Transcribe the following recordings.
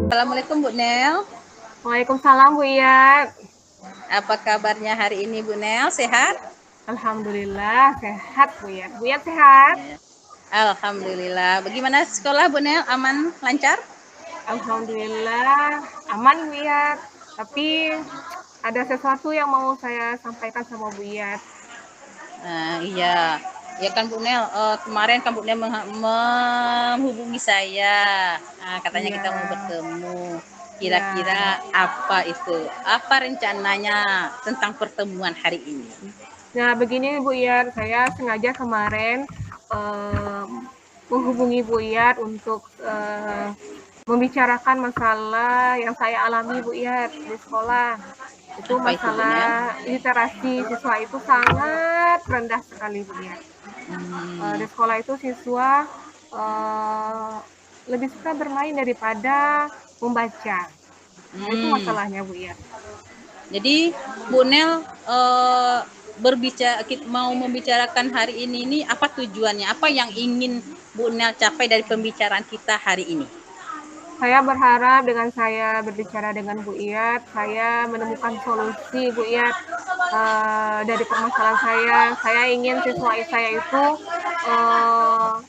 Assalamualaikum Bu Nel. Waalaikumsalam Bu Iyat. Apa kabarnya hari ini Bu Nel? Sehat? Alhamdulillah sehat Bu Iyat. Bu Iyat sehat? Ya. Alhamdulillah. Bagaimana sekolah Bu Nel? Aman? Lancar? Alhamdulillah aman Bu Iyat. Tapi ada sesuatu yang mau saya sampaikan sama Bu Iyat. Iya. Ya kan Bu Nel, kemarin kan Bu Nel menghubungi saya. Katanya kita mau bertemu. Kira-kira apa itu? Apa rencananya tentang pertemuan hari ini? Nah begini Bu Iyat, saya sengaja kemarin menghubungi Bu Iyat untuk membicarakan masalah yang saya alami Bu Iyat di sekolah. Itu Apa itu, Bu Nel? masalah literasi siswa itu sangat rendah sekali Bu Iyat. Di sekolah itu siswa lebih suka bermain daripada membaca. Nah, itu masalahnya Bu Iyat. Jadi Bu Nel mau membicarakan hari ini apa tujuannya? Apa yang ingin Bu Nel capai dari pembicaraan kita hari ini? Saya berharap dengan saya berbicara dengan Bu Iyat, saya menemukan solusi Bu Iyat dari permasalahan saya. Saya ingin siswa saya itu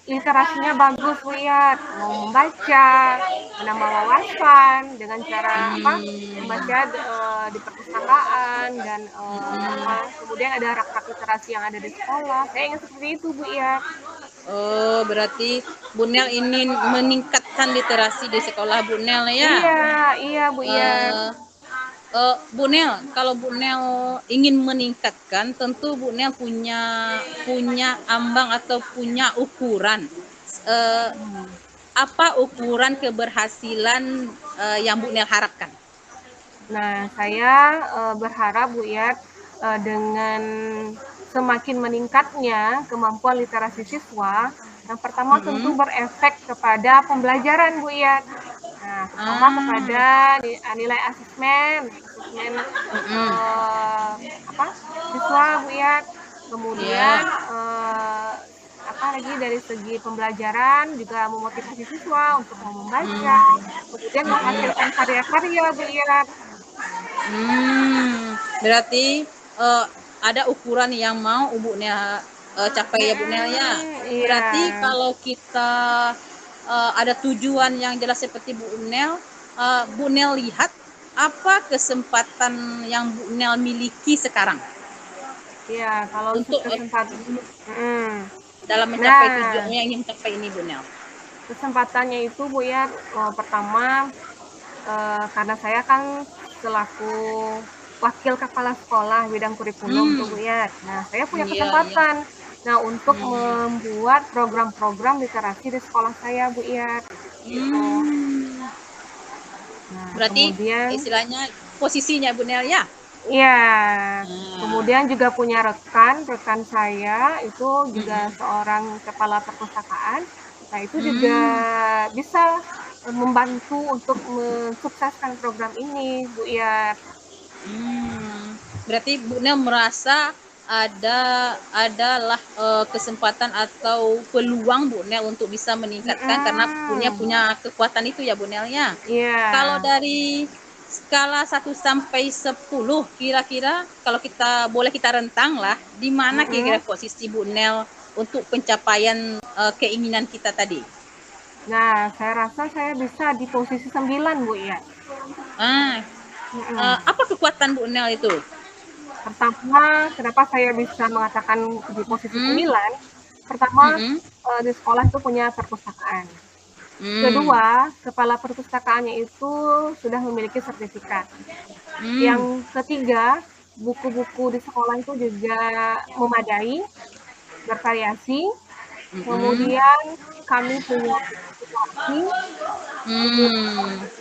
literasinya bagus Bu Iyat, mau membaca, menambah wawasan dengan cara membaca di perpustakaan dan kemudian ada rak-rak literasi yang ada di sekolah. Saya ingin seperti itu Bu Iyat. Oh, berarti Bu Nel ingin meningkatkan literasi di sekolah Bu Nel ya? Iya Bu Iyat. Bu Nel, kalau Bu Nel ingin meningkatkan, tentu Bu Nel punya ambang atau punya ukuran. Apa ukuran keberhasilan yang Bu Nel harapkan? Nah, saya berharap Bu Iyat dengan semakin meningkatnya kemampuan literasi siswa, yang pertama tentu berefek kepada pembelajaran Bu Iyat. Nah, terutama kepada nilai asesmen siswa Bu Iyat. Kemudian lagi dari segi pembelajaran juga memotivasi siswa untuk mau membaca, kemudian menghasilkan karya-karya Bu Iyat. Berarti ada ukuran yang mau Bu Nel capai ya Bu Nel ya. Berarti kalau kita ada tujuan yang jelas seperti Bu Nel lihat apa kesempatan yang Bu Nel miliki sekarang? Iya, kalau untuk kesempatan dalam mencapai tujuan yang ingin mencapai ini Bu Nel. Kesempatannya itu Bu ya, pertama karena saya kan selaku wakil kepala sekolah bidang kurikulum tuh Bu ya. Nah, saya punya kesempatan untuk membuat program-program literasi di sekolah saya Bu ya. Gitu. Nah, berarti kemudian, istilahnya posisinya Bu Nel ya? Iya. Kemudian juga punya rekan saya itu juga seorang kepala perpustakaan. Nah, itu juga bisa membantu untuk mensukseskan program ini, Bu Iyat. Berarti Bu Nel merasa adalah kesempatan atau peluang Bu Nel untuk bisa meningkatkan karena punya kekuatan itu ya Bu Nel ya. Kalau dari skala 1 sampai 10 kira-kira kalau kita rentang lah, di mana kira-kira posisi Bu Nel untuk pencapaian keinginan kita tadi? Nah, saya rasa saya bisa di posisi 9 Bu ya. Apa kekuatan Bu Nel itu? Pertama, kenapa saya bisa mengatakan di posisi 9? Pertama, di sekolah itu punya perpustakaan. Kedua, kepala perpustakaannya itu sudah memiliki sertifikat. Yang ketiga, buku-buku di sekolah itu juga memadai, bervariasi. Kemudian kami punya literasi.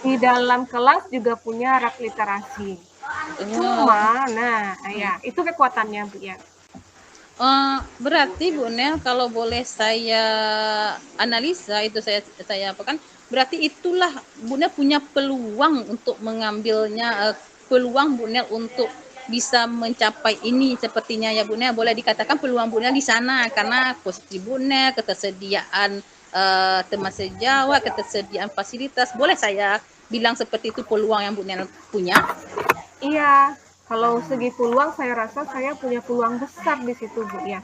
Di dalam kelas juga punya rak literasi. Cuma, itu kekuatannya Bu ya. Berarti Bu Nel kalau boleh saya analisa itu saya apa kan? Berarti itulah Bu Nel punya peluang untuk mengambilnya, peluang Bu Nel untuk bisa mencapai ini sepertinya ya Bu Nel. Boleh dikatakan peluang Bu Nel di sana karena posisi Bu Nel, ketersediaan teman sejawat, ketersediaan fasilitas. Boleh saya bilang seperti itu peluang yang Bu Nel punya? Iya, kalau segi peluang saya rasa saya punya peluang besar di situ Bu ya,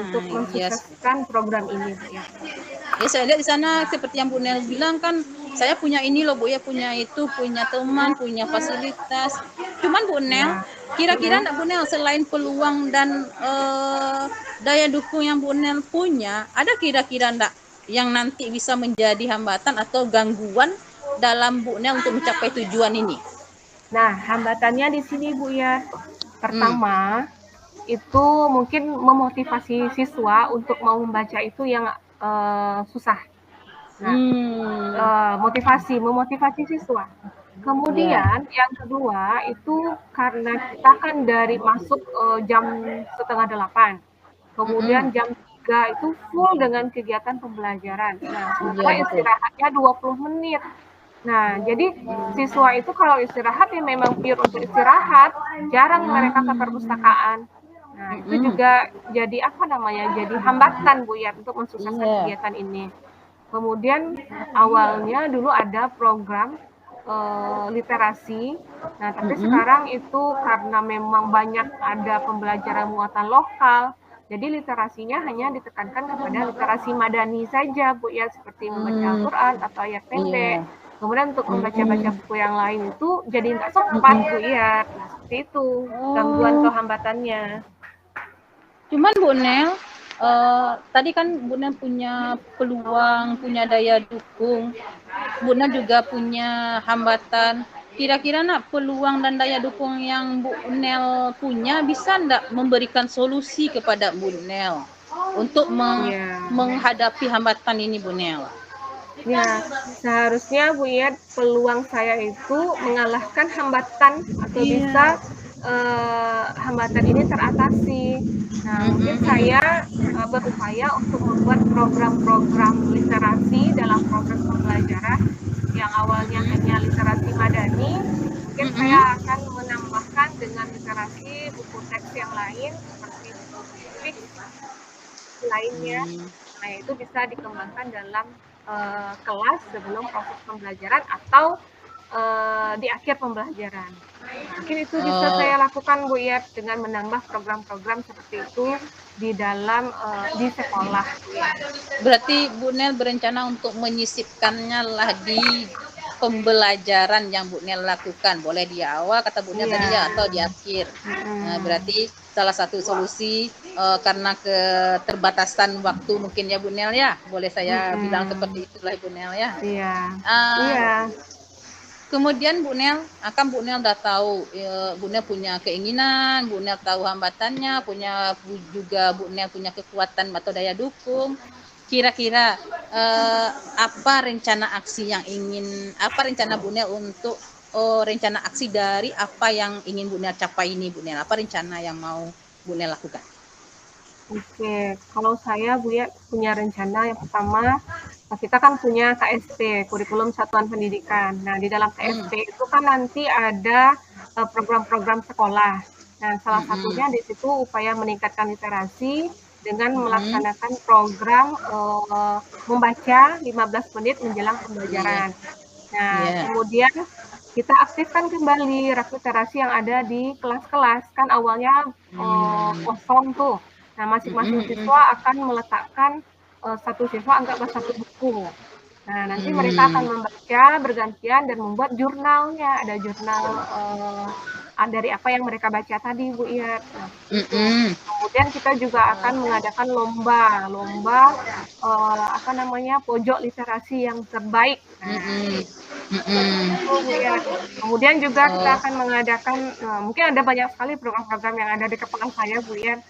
untuk Iya. mensukseskan program ini Bu ya. Ya saya lihat di sana seperti yang Bu Nel bilang kan, saya punya ini loh Bu ya, punya itu, punya teman, punya fasilitas. Cuman Bu Nel, kira-kira enggak Bu Nel selain peluang dan daya dukung yang Bu Nel punya, ada kira-kira enggak yang nanti bisa menjadi hambatan atau gangguan dalam Bu Nel untuk mencapai tujuan ini? Nah, hambatannya di sini Bu ya. Pertama, itu mungkin memotivasi siswa untuk mau membaca itu yang susah. Nah, memotivasi siswa. Kemudian yang kedua itu karena kita kan dari masuk jam 7:30, kemudian jam 3 itu full dengan kegiatan pembelajaran. Nah, sementara istirahatnya 20 menit. Nah, jadi siswa itu kalau istirahat ya memang pure untuk istirahat, jarang mereka ke perpustakaan. Nah, itu juga jadi apa namanya, jadi hambatan Bu ya untuk mensukseskan kegiatan ini. Kemudian awalnya dulu ada program literasi, nah tapi sekarang itu karena memang banyak ada pembelajaran muatan lokal, jadi literasinya hanya ditekankan kepada literasi madani saja Bu ya, seperti membaca Al-Quran atau ayat pendek. Kemudian untuk membaca-baca buku yang lain itu jadi nggak sempat Bu ya. Nah, seperti itu gangguan atau hambatannya. Cuman Bu Nel, tadi kan Bu Nel punya peluang, punya daya dukung, Bu Nel juga punya hambatan. Kira-kira nak peluang dan daya dukung yang Bu Nel punya bisa ndak memberikan solusi kepada Bu Nel untuk menghadapi hambatan ini Bu Nel? Ya, seharusnya Bu ya peluang saya itu mengalahkan hambatan atau bisa hambatan ini teratasi. Nah, mungkin saya berupaya untuk membuat program-program literasi dalam proses pembelajaran yang awalnya hanya literasi madani, mungkin saya akan menambahkan dengan literasi buku teks yang lain seperti buku fiksi lainnya. Nah, itu bisa dikembangkan dalam kelas sebelum proses pembelajaran atau di akhir pembelajaran. Mungkin itu bisa saya lakukan Bu ya dengan menambah program-program seperti itu di dalam di sekolah. Berarti Bu Nel berencana untuk menyisipkannya lah di pembelajaran yang Bu Nel lakukan, boleh di awal kata Bu Nel tadi ya atau di akhir. Nah, berarti salah satu solusi karena keterbatasan waktu mungkin ya Bu Nel ya, boleh saya bilang seperti itulah Bu Nel ya. Kemudian Bu Nel, Bu Nel udah tahu, Bu Nel punya keinginan, Bu Nel tahu hambatannya, juga Bu Nel punya kekuatan atau daya dukung. Kira-kira apa rencana Bu Nel untuk rencana aksi dari apa yang ingin Bu Nel capai ini Bu Nel? Apa rencana yang mau Bu Nel lakukan? Oke, kalau saya Bu ya punya rencana yang pertama, kita kan punya KSP, Kurikulum Satuan Pendidikan. Nah, di dalam KSP itu kan nanti ada program-program sekolah. Nah, salah satunya di situ upaya meningkatkan literasi dengan melaksanakan program membaca 15 menit menjelang pembelajaran. Nah, kemudian kita aktifkan kembali rak literasi yang ada di kelas-kelas. Kan awalnya kosong tuh. Nah, masing-masing siswa akan meletakkan satu siswa anggaplah satu buku. Nah, nanti mereka akan membaca bergantian dan membuat jurnalnya. Ada jurnal dari apa yang mereka baca tadi, Bu Iyat. Nah, kemudian kita juga akan mengadakan lomba apa namanya pojok literasi yang terbaik. Kemudian juga kita akan mengadakan, mungkin ada banyak sekali program-program yang ada di kepala saya, Bu Iyat.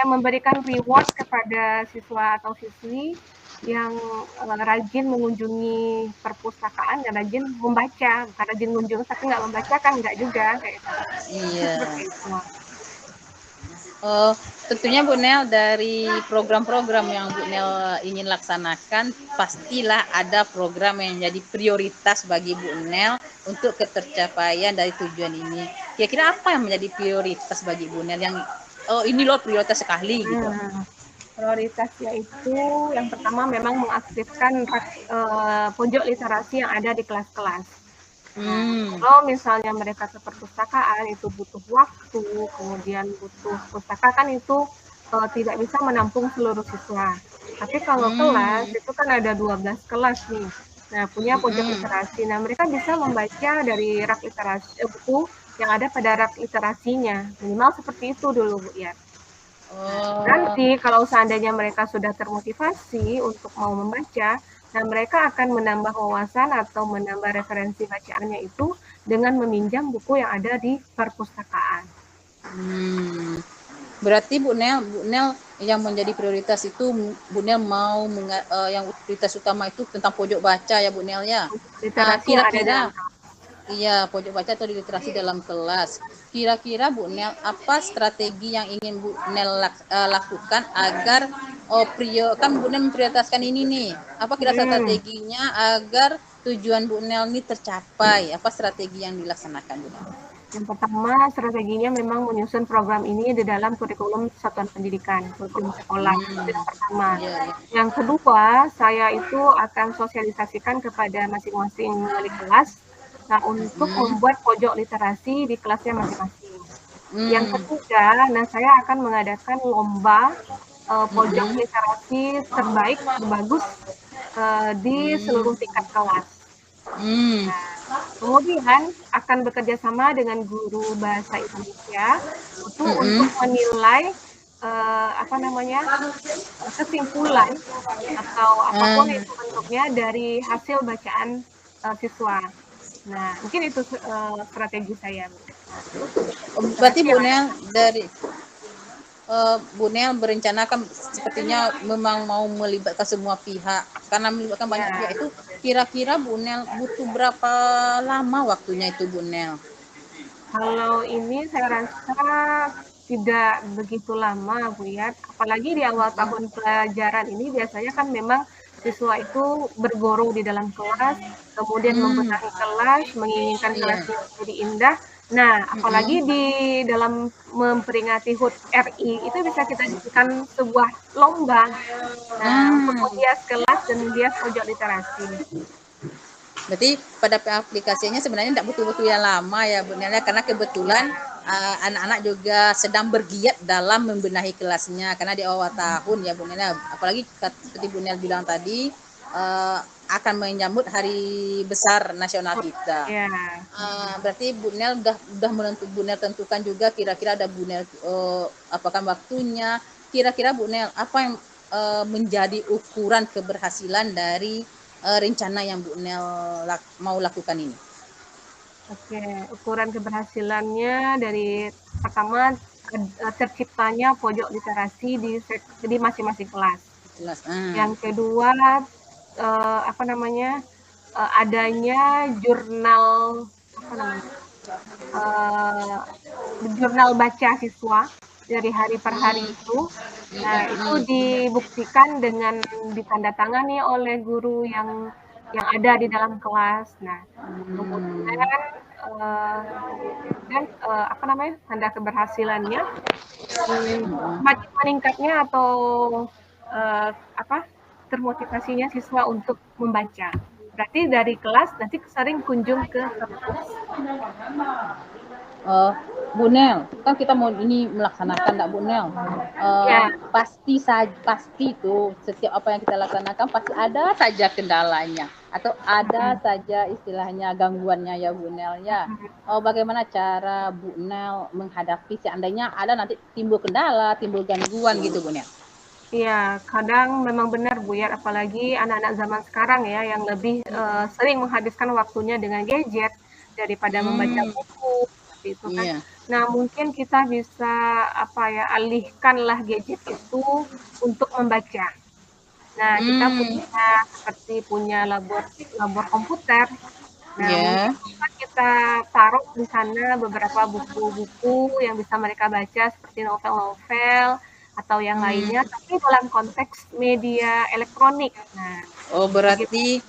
Memberikan reward kepada siswa atau siswi yang rajin mengunjungi perpustakaan dan rajin membaca. Bukan rajin mengunjungi tapi nggak membaca kan nggak juga kayak itu. Iya. Tentunya Bu Nel dari program-program yang Bu Nel ingin laksanakan pastilah ada program yang jadi prioritas bagi Bu Nel untuk ketercapaian dari tujuan ini. Kira-kira apa yang menjadi prioritas bagi Bu Nel yang ini loh prioritas sekali gitu? Prioritasnya itu yang pertama memang mengaktifkan pojok literasi yang ada di kelas-kelas. Nah, kalau misalnya mereka ke perpustakaan itu butuh waktu, kemudian butuh pustaka kan itu tidak bisa menampung seluruh siswa. Tapi kalau kelas itu kan ada 12 kelas nih. Nah, punya pojok literasi. Nah, mereka bisa membaca dari rak literasi buku yang ada pada rak literasinya. Minimal seperti itu dulu, Bu ya. Nah, nanti kalau seandainya mereka sudah termotivasi untuk mau membaca, nah mereka akan menambah wawasan atau menambah referensi bacaannya itu dengan meminjam buku yang ada di perpustakaan. Berarti Bu Nel yang menjadi prioritas itu Bu Nel mau yang prioritas utama itu tentang pojok baca ya Bu Nel ya. Kira-kira iya pojok baca atau literasi dalam kelas. Kira-kira Bu Nel apa strategi yang ingin Bu Nel lakukan agar kan Bu Nel memprioritaskan ini nih. Apa kira strateginya agar tujuan Bu Nel ini tercapai? Apa strategi yang dilaksanakan Bu Nel? Yang pertama, strateginya memang menyusun program ini di dalam kurikulum satuan pendidikan, kurikulum sekolah. Itu yang pertama. Yang kedua, saya itu akan sosialisasikan kepada masing-masing wali kelas, nah untuk membuat pojok literasi di kelasnya masing-masing. Yang ketiga, nah saya akan mengadakan lomba pojok literasi terbaik, terbagus di seluruh tingkat kelas. Nah, kemudian akan bekerja sama dengan guru bahasa Indonesia untuk menilai kesimpulan atau apapun itu bentuknya dari hasil bacaan siswa. Nah, mungkin itu strategi saya. Berarti Bu Nel Bu Nel berencana kan sepertinya memang mau melibatkan semua pihak. Karena melibatkan banyak pihak itu, kira-kira Bu Nel butuh berapa lama waktunya itu Bu Nel? Kalau ini saya rasa tidak begitu lama Bu ya. Apalagi di awal tahun pelajaran ini biasanya kan memang siswa itu berguru di dalam kelas, kemudian membenahi kelas, menginginkan kelasnya menjadi indah. Nah, apalagi di dalam memperingati HUT RI itu bisa kita jadikan sebuah lomba. Nah, untuk menghias kelas dan menghias pojok literasi. Berarti pada aplikasinya sebenarnya tidak butuh-butuh yang lama ya Bu Nel, karena kebetulan anak-anak juga sedang bergiat dalam membenahi kelasnya karena di awal tahun ya Bu Nel. Apalagi seperti Bu Nel bilang tadi akan menyambut hari besar nasional kita. Berarti Bu Nel udah Bu Nel tentukan juga kira-kira ada Bu Nel apakah waktunya, kira-kira Bu Nel apa yang menjadi ukuran keberhasilan dari rencana yang Bu Nel mau lakukan ini? Oke, ukuran keberhasilannya dari pertama terciptanya pojok literasi di masing-masing kelas. Yang kedua adanya jurnal jurnal baca siswa dari hari per hari itu. Nah, itu dibuktikan dengan ditandatangani oleh guru yang ada di dalam kelas. Nah, kemudian tanda keberhasilannya semakin meningkatnya atau termotivasinya siswa untuk membaca. Berarti dari kelas nanti sering kunjung ke perpus. Bu Nel, kan kita mau ini melaksanakan enggak Bu Nel? Pasti itu setiap apa yang kita laksanakan pasti ada saja kendalanya atau ada saja istilahnya gangguannya ya Bu Nel ya. Bagaimana cara Bu Nel menghadapi seandainya ada nanti timbul kendala, timbul gangguan gitu Bu Nel? Iya, kadang memang benar Bu ya, apalagi anak-anak zaman sekarang ya yang lebih sering menghabiskan waktunya dengan gadget daripada membaca buku seperti itu kan. Nah, mungkin kita bisa alihkanlah gadget itu untuk membaca. Nah, kita punya labor komputer. Nah, mungkin kita taruh di sana beberapa buku-buku yang bisa mereka baca seperti novel-novel atau yang lainnya, tapi dalam konteks media elektronik. Nah, berarti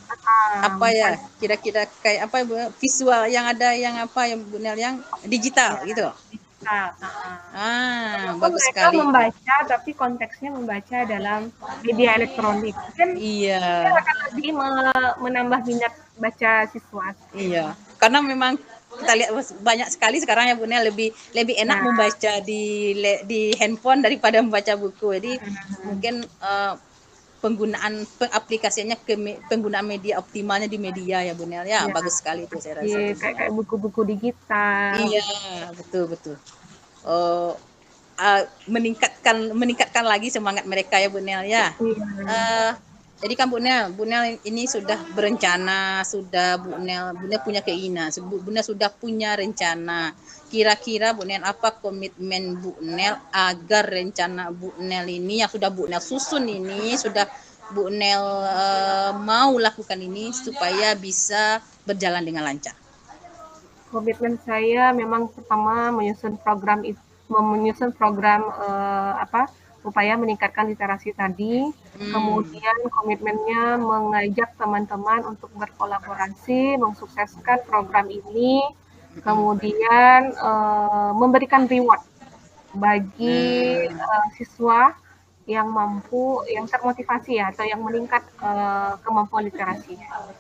kira-kira kayak visual yang ada yang Bu Nel yang digital gitu? digital. Walaupun Bagus mereka sekali. membaca, tapi konteksnya membaca dalam media elektronik. Mungkin Iya. akan lebih menambah minat baca siswa. Iya, karena memang kita lihat banyak sekali sekarang ya Bu Nel, lebih enak membaca di handphone daripada membaca buku. Jadi mungkin penggunaan aplikasinya penggunaan media optimalnya di media ya Bu Nel ya. Bagus sekali itu saya rasa. Iya, kayak buku-buku digital. Iya, betul. Meningkatkan lagi semangat mereka ya Bu Nel ya. Jadi kan Bu Nel ini sudah berencana, sudah Bu Nel punya keinginan, Bu Nel sudah punya rencana. Kira-kira Bu Nel apa komitmen Bu Nel agar rencana Bu Nel ini yang sudah Bu Nel susun ini, sudah Bu Nel mau lakukan ini supaya bisa berjalan dengan lancar? Komitmen saya memang pertama menyusun program upaya meningkatkan literasi tadi. Kemudian komitmennya mengajak teman-teman untuk berkolaborasi, mensukseskan program ini. Kemudian memberikan reward bagi siswa yang mampu, yang termotivasi ya, atau yang meningkat kemampuan literasinya.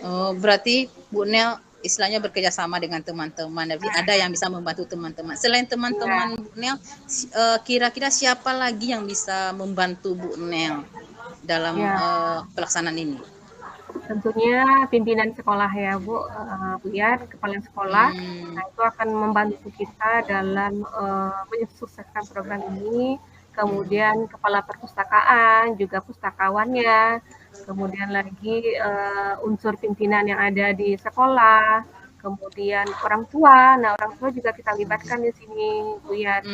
Oh, berarti Bu Nel istilahnya bekerja sama dengan teman-teman. Jadi ada yang bisa membantu teman-teman. Selain teman-teman Bu Nel, kira-kira siapa lagi yang bisa membantu Bu Nel dalam pelaksanaan ini? Tentunya pimpinan sekolah ya Bu Yat, kepala sekolah. Nah, itu akan membantu kita dalam mensukseskan program ini. Kemudian kepala perpustakaan, juga pustakawannya, kemudian lagi unsur pimpinan yang ada di sekolah, kemudian orang tua. Nah, orang tua juga kita libatkan di sini, Bu Yat.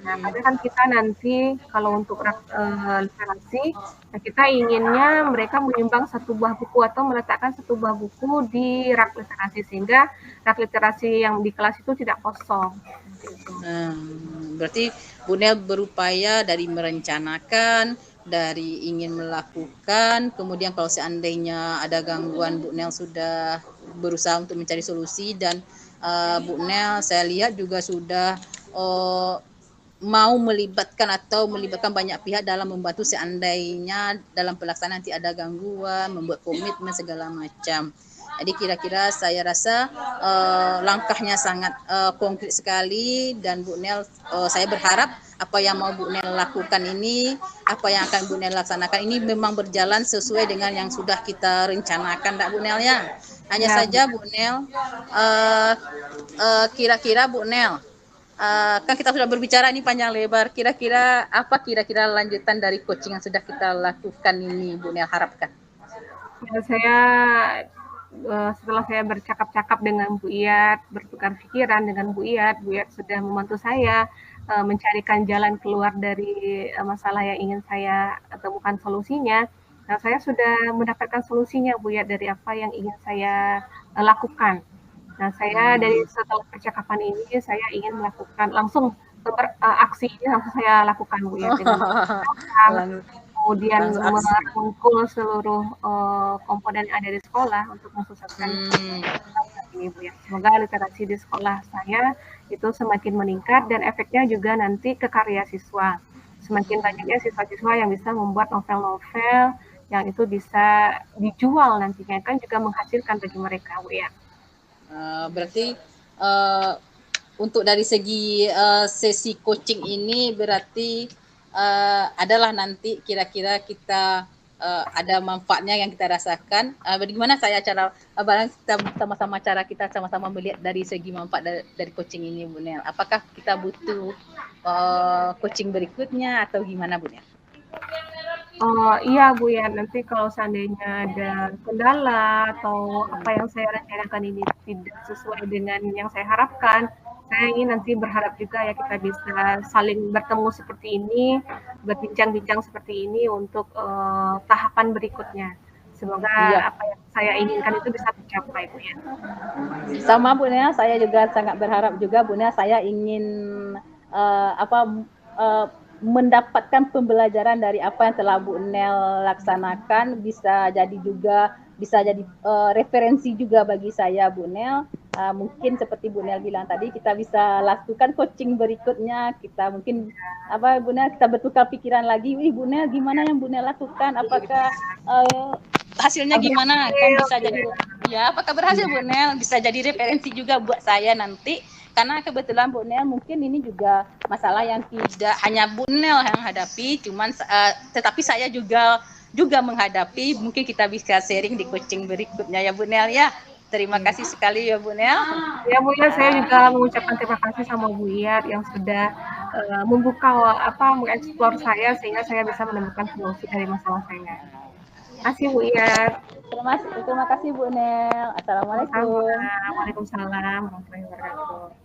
Nah, karena kan kita nanti kalau untuk literasi, nah kita inginnya mereka menyumbang satu buah buku atau meletakkan satu buah buku di rak literasi, sehingga rak literasi yang di kelas itu tidak kosong. Berarti Bu Nel berupaya dari merencanakan, dari ingin melakukan, kemudian kalau seandainya ada gangguan Bu Nel sudah berusaha untuk mencari solusi, dan Bu Nel saya lihat juga sudah mau melibatkan banyak pihak dalam membantu seandainya dalam pelaksanaan nanti ada gangguan, membuat komitmen segala macam. Jadi kira-kira saya rasa langkahnya sangat konkret sekali, dan Bu Nel saya berharap apa yang mau Bu Nel lakukan ini, apa yang akan Bu Nel laksanakan ini memang berjalan sesuai dengan yang sudah kita rencanakan, Bu Nel ya. Hanya saja Bu Nel, kira-kira Bu Nel, kan kita sudah berbicara ini panjang lebar, kira-kira lanjutan dari coaching yang sudah kita lakukan ini Bu Nel harapkan? Ya, saya setelah saya bercakap-cakap dengan Bu Iyat, bertukar pikiran dengan Bu Iyat sudah membantu saya mencarikan jalan keluar dari masalah yang ingin saya temukan solusinya. Nah, saya sudah mendapatkan solusinya Bu Iyat dari apa yang ingin saya lakukan. Nah, saya dari setelah percakapan ini, saya ingin melakukan langsung aksi ini langsung saya lakukan Bu Iyat, dengan kemudian merangkul seluruh komponen yang ada di sekolah untuk mensukseskan ini Bu ya. Semoga literasi di sekolah saya itu semakin meningkat dan efeknya juga nanti ke karya siswa. Semakin banyaknya siswa-siswa yang bisa membuat novel-novel yang itu bisa dijual nantinya, kan juga menghasilkan bagi mereka Bu ya. Berarti untuk dari segi sesi coaching ini berarti adalah nanti kira-kira kita ada manfaatnya yang kita rasakan. Bagaimana kita sama-sama melihat dari segi manfaat dari coaching ini Bu Nel? Apakah kita butuh coaching berikutnya atau gimana Bu Nel? Iya Bu ya, nanti kalau seandainya ada kendala atau apa yang saya rencanakan ini tidak sesuai dengan yang saya harapkan, saya ingin nanti berharap juga ya kita bisa saling bertemu seperti ini, berbincang-bincang seperti ini untuk tahapan berikutnya. Semoga apa yang saya inginkan itu bisa tercapai Bu ya. Sama Bu Nel, saya juga sangat berharap juga Bu Nel, saya ingin mendapatkan pembelajaran dari apa yang telah Bu Nel laksanakan, bisa jadi referensi juga bagi saya Bu Nel. mungkin seperti Bu Nel bilang tadi, kita bisa lakukan coaching berikutnya. Kita mungkin Bu Nel, kita bertukar pikiran lagi. Bu Nel, gimana yang Bu Nel lakukan? Apakah hasilnya gimana? Kan bisa jadi apakah berhasil Bu Nel? Bisa jadi referensi juga buat saya nanti. Karena kebetulan Bu Nel mungkin ini juga masalah yang tidak hanya Bu Nel yang hadapi, tetapi saya juga menghadapi. Mungkin kita bisa sharing di coaching berikutnya ya Bu Nel ya. Terima kasih sekali ya Bu Nel. Ya Bu Iyat, saya juga mengucapkan terima kasih sama Bu Iyat yang sudah membuka mengeksplor saya sehingga saya bisa menemukan solusi dari masalah saya. Terima kasih Bu Iyat. Terima kasih Bu Nel. Assalamualaikum. Waalaikumsalam warahmatullahi wabarakatuh.